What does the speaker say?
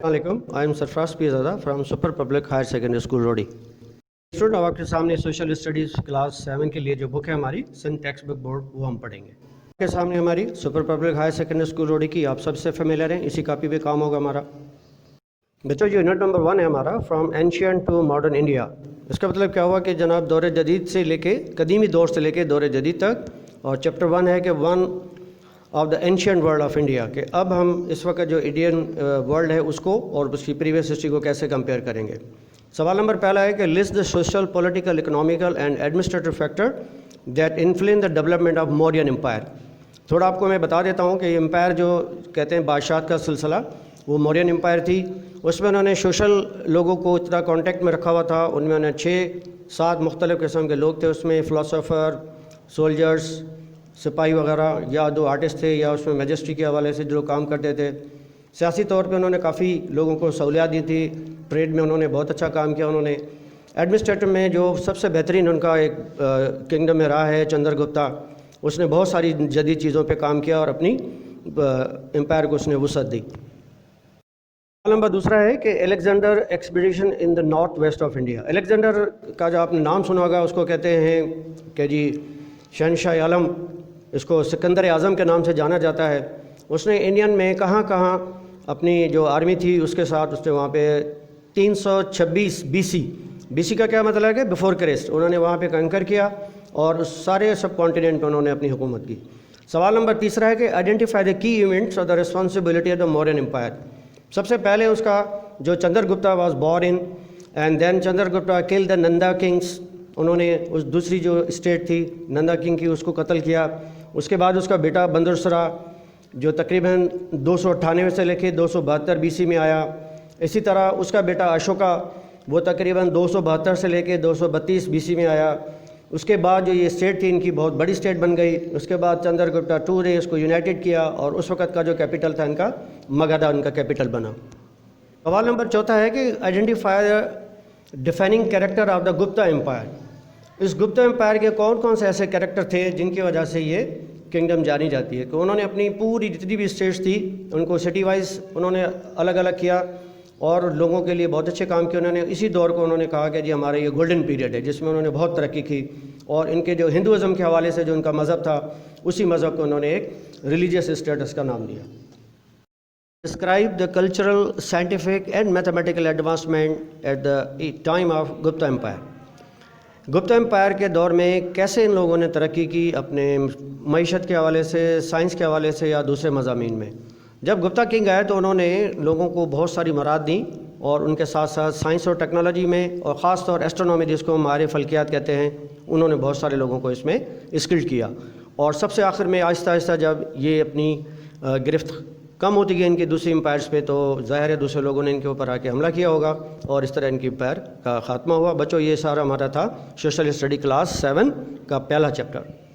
Assalamualaikum. I am Sarfraz Pirzada from Super Public Higher Secondary School Rodi. Student अब आपके सामने social studies class 7 के लिए जो बुक है हमारी सन टेक्स्ट बुक बोर्ड वो हम पढ़ेंगे। आपके सामने हमारी super public higher secondary school Rodi की आप सबसे फेमिलियर हैं, इसी कापी पे काम होगा हमारा। बच्चों जो यूनिट नंबर 1 है हमारा from ancient to modern India, इसका मतलब क्या हुआ कि जनाब दौर जदीद से लेके कदीमी दौर से लेके दौर जदीद तक, और चैप्टर 1 है कि one of the ancient world of India, कि अब हम इस वक्त जो इंडियन वर्ल्ड है उसको और उसकी प्रीवियस हिस्ट्री को कैसे कंपेयर करेंगे। सवाल नंबर पहला है कि list the social political economical and administrative factor that influence the development of Mauryan empire. थोड़ा आपको मैं बता देता हूँ कि एम्पायर जो कहते हैं बादशाह का सिलसिला, वो मौर्यन एम्पायर थी। उसमें उन्होंने सोशल लोगों को इतना कॉन्टेक्ट में रखा हुआ था। उनमें उन्हें 6-7 मुख्तलिफ़ किस्म के लोग थे, उसमें फ़िलासफ़र, सोल्जर्स, सिपाही वगैरह, या 2 आर्टिस्ट थे, या उसमें मैजिस्ट्री के हवाले से जो काम करते थे। सियासी तौर पे उन्होंने काफ़ी लोगों को सहूलियात दी थी। ट्रेड में उन्होंने बहुत अच्छा काम किया। उन्होंने एडमिनिस्ट्रेटिव में जो सबसे बेहतरीन उनका एक किंगडम में रहा है चंद्रगुप्ता, उसने बहुत सारी जदीद चीज़ों पे काम किया और अपनी एम्पायर को उसने वसअत दी। नंबर दूसरा है कि Alexander expedition in the north west of India. Alexander का जो आपने नाम सुना होगा, उसको कहते हैं कि जी शहनशाह आलम, इसको सिकंदर आज़म के नाम से जाना जाता है। उसने इंडियन में कहाँ कहाँ अपनी जो आर्मी थी उसके साथ उसने वहाँ पे 326 बीसी का क्या मतलब है कि बिफोर क्राइस्ट, उन्होंने वहाँ पे कंकर किया और उस सारे सब कॉन्टिनेंट पर उन्होंने अपनी हुकूमत की। सवाल नंबर तीसरा है कि identify the key events of the responsibility of the Mauryan empire. सबसे पहले उसका जो Chandragupta was born in and then Chandragupta kill the Nanda kings, उन्होंने उस दूसरी जो स्टेट थी नंदा किंग की उसको कत्ल किया। उसके बाद उसका बेटा बंदुरसरा जो तकरीबन 298 से लेकर 272 बीसी में आया। इसी तरह उसका बेटा अशोका, वो तकरीबन 272 से लेकर 232 बीसी में आया। उसके बाद जो ये स्टेट थी इनकी बहुत बड़ी स्टेट बन गई। उसके बाद चंद्रगुप्ता 2 ने इसको यूनाइटेड किया और उस वक़्त का जो कैपिटल था इनका मगधा उनका कैपिटल बना। सवाल नंबर चौथा है कि identify defining character of the Gupta empire. इस गुप्ता एम्पायर के कौन कौन से ऐसे कैरेक्टर थे जिनकी वजह से ये किंगडम जानी जाती है। कि उन्होंने अपनी पूरी जितनी भी स्टेट्स थी उनको सिटी वाइज उन्होंने अलग अलग किया और लोगों के लिए बहुत अच्छे काम किए उन्होंने। इसी दौर को उन्होंने कहा कि जी हमारा ये गोल्डन पीरियड है जिसमें उन्होंने बहुत तरक्की की, और इनके जो हिंदुज़म के हवाले से जो उनका मज़हब था उसी मज़हब को उन्होंने एक रिलीजियस स्टेटस का नाम दिया। Describe the cultural, scientific and mathematical advancement at the time of Gupta empire. Gupta empire के दौर में कैसे इन लोगों ने तरक्की की अपने मईशत के हवाले से, साइंस के हवाले से या दूसरे मज़ामीन में। जब गुप्ता किंग आए तो उन्होंने लोगों को बहुत सारी मराद दी और उनके साथ साथ साइंस और टेक्नोलॉजी में, और ख़ास तौर एस्ट्रोनॉमी जिसको हमारे फल्कियात कहते हैं, उन्होंने बहुत सारे लोगों को इसमें स्किल्ड किया। और सबसे आखिर में आहिस्ता आहिस्ता जब ये अपनी गिरफ्त कम होती गई इनकी दूसरी एम्पायर्स पे, तो ज़ाहिर है दूसरे लोगों ने इनके ऊपर आके हमला किया होगा और इस तरह इनकी एम्पायर का ख़ात्मा हुआ। बच्चों ये सारा हमारा था सोशल स्टडी क्लास 7 का पहला चैप्टर।